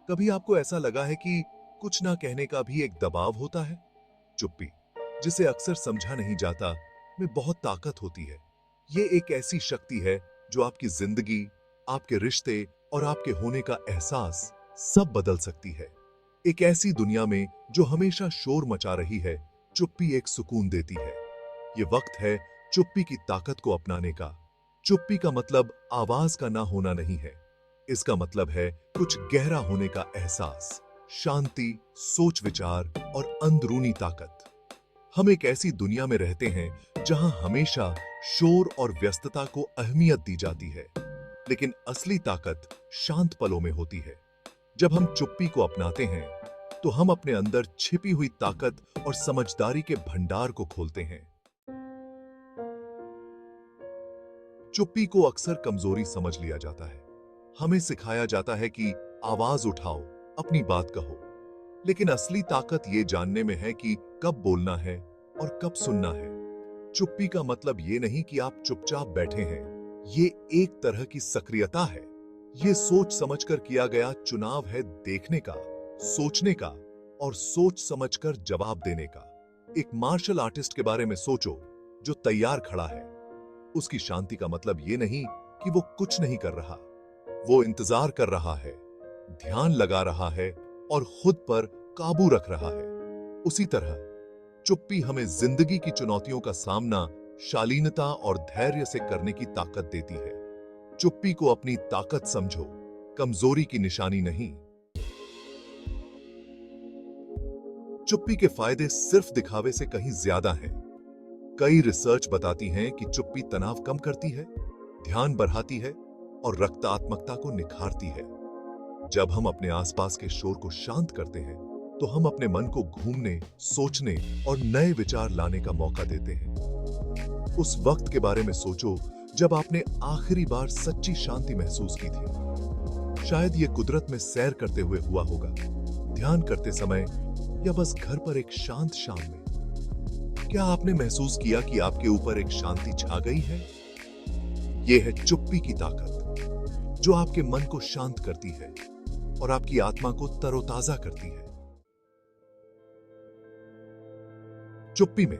कभी आपको ऐसा लगा है कि कुछ ना कहने का भी एक दबाव होता है? चुप्पी, जिसे अक्सर समझा नहीं जाता, में बहुत ताकत होती है। ये एक ऐसी शक्ति है जो आपकी जिंदगी, आपके रिश्ते और आपके होने का एहसास सब बदल सकती है। एक ऐसी दुनिया में जो हमेशा शोर मचा रही है, चुप्पी एक सुकून देती है। ये वक्त है चुप्पी की ताकत को अपनाने का। चुप्पी का मतलब आवाज का ना होना नहीं है। इसका मतलब है कुछ गहरा होने का एहसास, शांति, सोच विचार और अंदरूनी ताकत। हम एक ऐसी दुनिया में रहते हैं जहां हमेशा शोर और व्यस्तता को अहमियत दी जाती है, लेकिन असली ताकत शांत पलों में होती है। जब हम चुप्पी को अपनाते हैं तो हम अपने अंदर छिपी हुई ताकत और समझदारी के भंडार को खोलते हैं। चुप्पी को अक्सर कमजोरी समझ लिया जाता है। हमें सिखाया जाता है कि आवाज उठाओ, अपनी बात कहो, लेकिन असली ताकत ये जानने में है कि कब बोलना है और कब सुनना है। चुप्पी का मतलब ये नहीं कि आप चुपचाप बैठे हैं। ये एक तरह की सक्रियता है। ये सोच समझकर किया गया चुनाव है, देखने का, सोचने का और सोच समझकर जवाब देने का। एक मार्शल आर्टिस्ट के बारे में सोचो जो तैयार खड़ा है। उसकी शांति का मतलब ये नहीं कि वो कुछ नहीं कर रहा। वो इंतजार कर रहा है, ध्यान लगा रहा है और खुद पर काबू रख रहा है। उसी तरह चुप्पी हमें जिंदगी की चुनौतियों का सामना शालीनता और धैर्य से करने की ताकत देती है। चुप्पी को अपनी ताकत समझो, कमजोरी की निशानी नहीं। चुप्पी के फायदे सिर्फ दिखावे से कहीं ज्यादा हैं। कई रिसर्च बताती हैं कि चुप्पी तनाव कम करती है, ध्यान बढ़ाती है और रक्तात्मकता को निखारती है। जब हम अपने आसपास के शोर को शांत करते हैं तो हम अपने मन को घूमने, सोचने और नए विचार लाने का मौका देते हैं। उस वक्त के बारे में सोचो जब आपने आखिरी बार सच्ची शांति महसूस की थी। शायद ये कुदरत में सैर करते हुए हुआ होगा, ध्यान करते समय या बस घर पर एक शांत शाम में। क्या आपने महसूस किया कि आपके ऊपर एक शांति छा गई है? यह है चुप्पी की ताकत, जो आपके मन को शांत करती है और आपकी आत्मा को तरोताजा करती है। चुप्पी में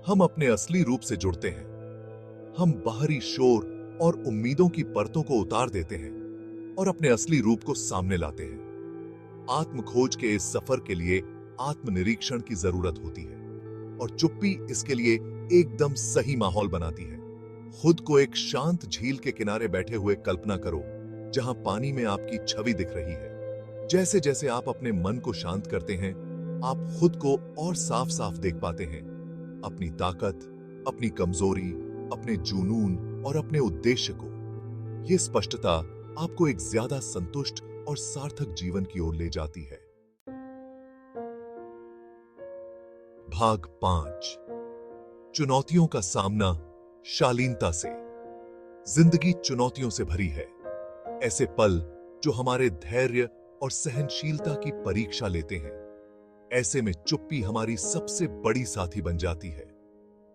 हम अपने असली रूप से जुड़ते हैं। हम बाहरी शोर और उम्मीदों की परतों को उतार देते हैं और अपने असली रूप को सामने लाते हैं। आत्म खोज के इस सफर के लिए आत्मनिरीक्षण की जरूरत होती है और चुप्पी इसके लिए एकदम सही माहौल बनाती है। खुद को एक शांत झील के किनारे बैठे हुए कल्पना करो, जहां पानी में आपकी छवि दिख रही है। जैसे जैसे आप अपने मन को शांत करते हैं, आप खुद को और साफ साफ देख पाते हैं। अपनी ताकत, अपनी कमजोरी, अपने जुनून और अपने उद्देश्य को। यह स्पष्टता आपको एक ज्यादा संतुष्ट और सार्थक जीवन की ओर ले जाती है। भाग 5, चुनौतियों का सामना शालीनता से। जिंदगी चुनौतियों से भरी है। ऐसे पल जो हमारे धैर्य और सहनशीलता की परीक्षा लेते हैं। ऐसे में चुप्पी हमारी सबसे बड़ी साथी बन जाती है।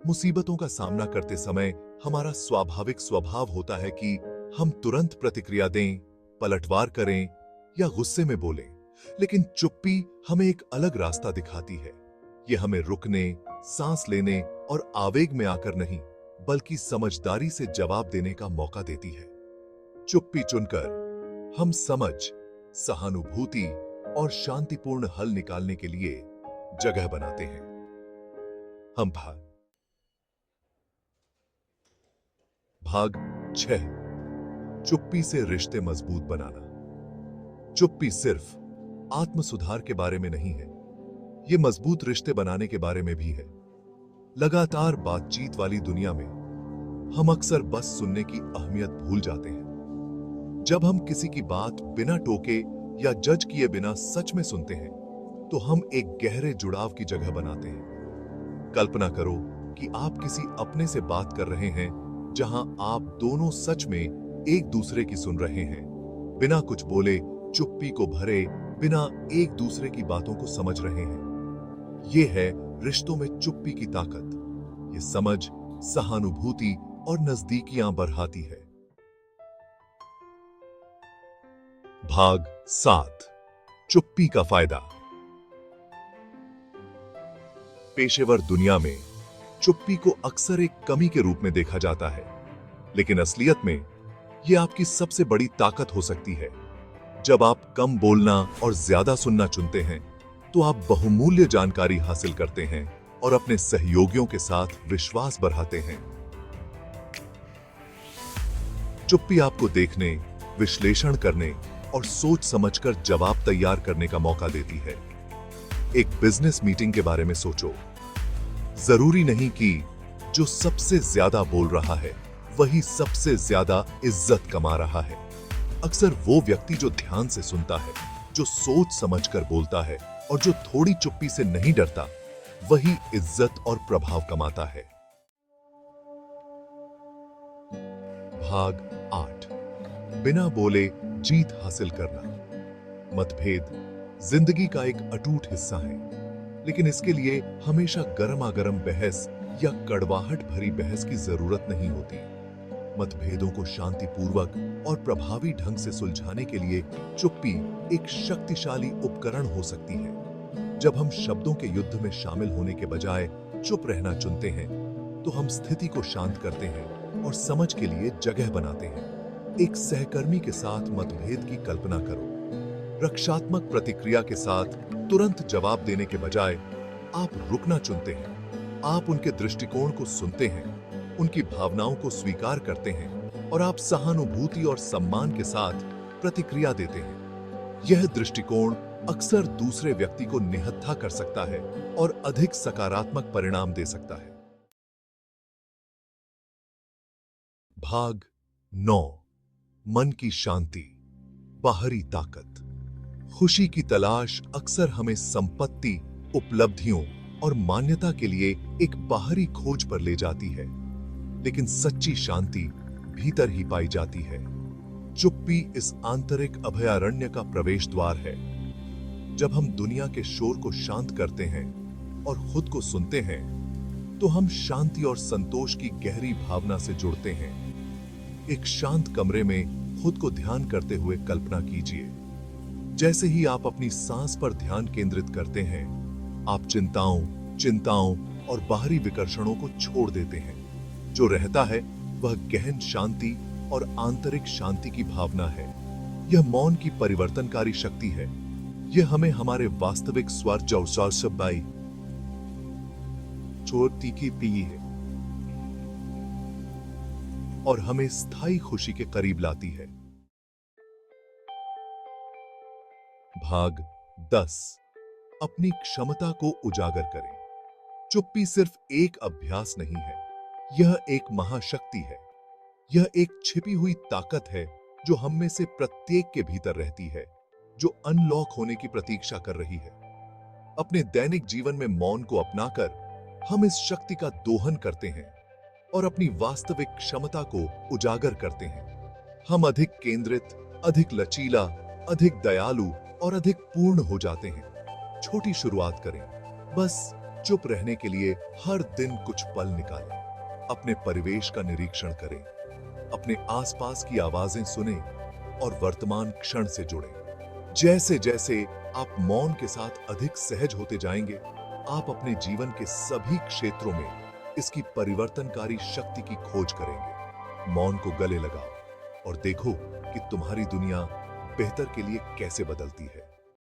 मुसीबतों का सामना करते समय हमारा स्वाभाविक स्वभाव होता है कि हम तुरंत प्रतिक्रिया दें, पलटवार करें या गुस्से में बोलें, लेकिन चुप्पी हमें एक अलग रास्ता दिखाती है। यह हमें रुकने, सांस लेने और आवेग में आकर नहीं, बल्कि समझदारी से जवाब देने का मौका देती है। चुप्पी चुनकर हम समझ, सहानुभूति और शांतिपूर्ण हल निकालने के लिए जगह बनाते हैं। हम भाग 6, चुप्पी से रिश्ते मजबूत बनाना। चुप्पी सिर्फ आत्म सुधार के बारे में नहीं है, यह मजबूत रिश्ते बनाने के बारे में भी है। लगातार बातचीत वाली दुनिया में हम अक्सर बस सुनने की अहमियत भूल जाते हैं। जब हम किसी की बात बिना टोके या जज किए बिना सच में सुनते हैं, तो हम एक गहरे जुड़ाव की जगह बनाते हैं। कल्पना करो कि आप किसी अपने से बात कर रहे हैं, जहां आप दोनों सच में एक दूसरे की सुन रहे हैं, बिना कुछ बोले, चुप्पी को भरे बिना एक दूसरे की बातों को समझ रहे हैं। यह है रिश्तों में चुप्पी की ताकत। ये समझ, सहानुभूति और नजदीकियां बढ़ाती है। भाग 7, चुप्पी का फायदा। पेशेवर दुनिया में चुप्पी को अक्सर एक कमी के रूप में देखा जाता है, लेकिन असलियत में यह आपकी सबसे बड़ी ताकत हो सकती है। जब आप कम बोलना और ज्यादा सुनना चुनते हैं, तो आप बहुमूल्य जानकारी हासिल करते हैं और अपने सहयोगियों के साथ विश्वास बढ़ाते हैं। चुप्पी आपको देखने, विश्लेषण करने और सोच समझकर जवाब तैयार करने का मौका देती है। एक बिजनेस मीटिंग के बारे में सोचो। जरूरी नहीं कि जो सबसे ज्यादा बोल रहा है वही सबसे ज्यादा इज्जत कमा रहा है। अक्सर वो व्यक्ति जो ध्यान से सुनता है, जो सोच समझकर बोलता है और जो थोड़ी चुप्पी से नहीं डरता, वही इज्जत और प्रभाव कमाता है। भाग 8। बिना बोले जीत हासिल करना। मतभेद जिंदगी का एक अटूट हिस्सा है, लेकिन इसके लिए हमेशा गर्मागर्म बहस या कड़वाहट भरी बहस की जरूरत नहीं होती। मतभेदों को शांतिपूर्वक और प्रभावी ढंग से सुलझाने के लिए चुप्पी एक शक्तिशाली उपकरण हो सकती है। जब हम शब्दों के युद्ध में शामिल होने के बजाय चुप रहना चुनते हैं, तो हम स्थिति को शांत करते हैं और समझ के लिए जगह बनाते हैं। एक सहकर्मी के साथ मतभेद की कल्पना करो। रक्षात्मक प्रतिक्रिया के साथ तुरंत जवाब देने के बजाय आप रुकना चुनते हैं। आप उनके दृष्टिकोण को सुनते हैं, उनकी भावनाओं को स्वीकार करते हैं और आप सहानुभूति और सम्मान के साथ प्रतिक्रिया देते हैं। यह दृष्टिकोण अक्सर दूसरे व्यक्ति को निहत्था कर सकता है और अधिक सकारात्मक परिणाम दे सकता है। भाग 9। मन की शांति, बाहरी ताकत। खुशी की तलाश अक्सर हमें संपत्ति, उपलब्धियों और मान्यता के लिए एक बाहरी खोज पर ले जाती है, लेकिन सच्ची शांति भीतर ही पाई जाती है। चुप्पी इस आंतरिक अभयारण्य का प्रवेश द्वार है। जब हम दुनिया के शोर को शांत करते हैं और खुद को सुनते हैं, तो हम शांति और संतोष की गहरी भावना से जुड़ते हैं। एक शांत कमरे में खुद को ध्यान करते हुए कल्पना कीजिए। जैसे ही आप अपनी सांस पर ध्यान केंद्रित करते हैं, आप चिंताओं और बाहरी विकर्षणों को छोड़ देते हैं। जो रहता है वह गहन शांति और आंतरिक शांति की भावना है। यह मौन की परिवर्तनकारी शक्ति है। यह हमें हमारे वास्तविक स्वर जौसार सबाई छोटी की पी है और हमें स्थायी खुशी के करीब लाती है। भाग 10। अपनी क्षमता को उजागर करें। चुप्पी सिर्फ एक अभ्यास नहीं है, यह एक महाशक्ति है। यह एक छिपी हुई ताकत है जो हम में से प्रत्येक के भीतर रहती है, जो अनलॉक होने की प्रतीक्षा कर रही है। अपने दैनिक जीवन में मौन को अपनाकर हम इस शक्ति का दोहन करते हैं और अपनी वास्तविक क्षमता को उजागर करते हैं। हम अधिक केंद्रित, अधिक लचीला, अधिक दयालु और अधिक पूर्ण हो जाते हैं। छोटी शुरुआत करें। बस चुप रहने के लिए हर दिन कुछ पल निकालें। अपने परिवेश का निरीक्षण करें, अपने आसपास की आवाजें सुनें और वर्तमान क्षण से जुड़ें। जैसे जैसे आप मौन के साथ अधिक सहज होते जाएंगे, आप अपने जीवन के सभी क्षेत्रों में इसकी परिवर्तनकारी शक्ति की खोज करेंगे। मौन को गले लगाओ और देखो कि तुम्हारी दुनिया बेहतर के लिए कैसे बदलती है।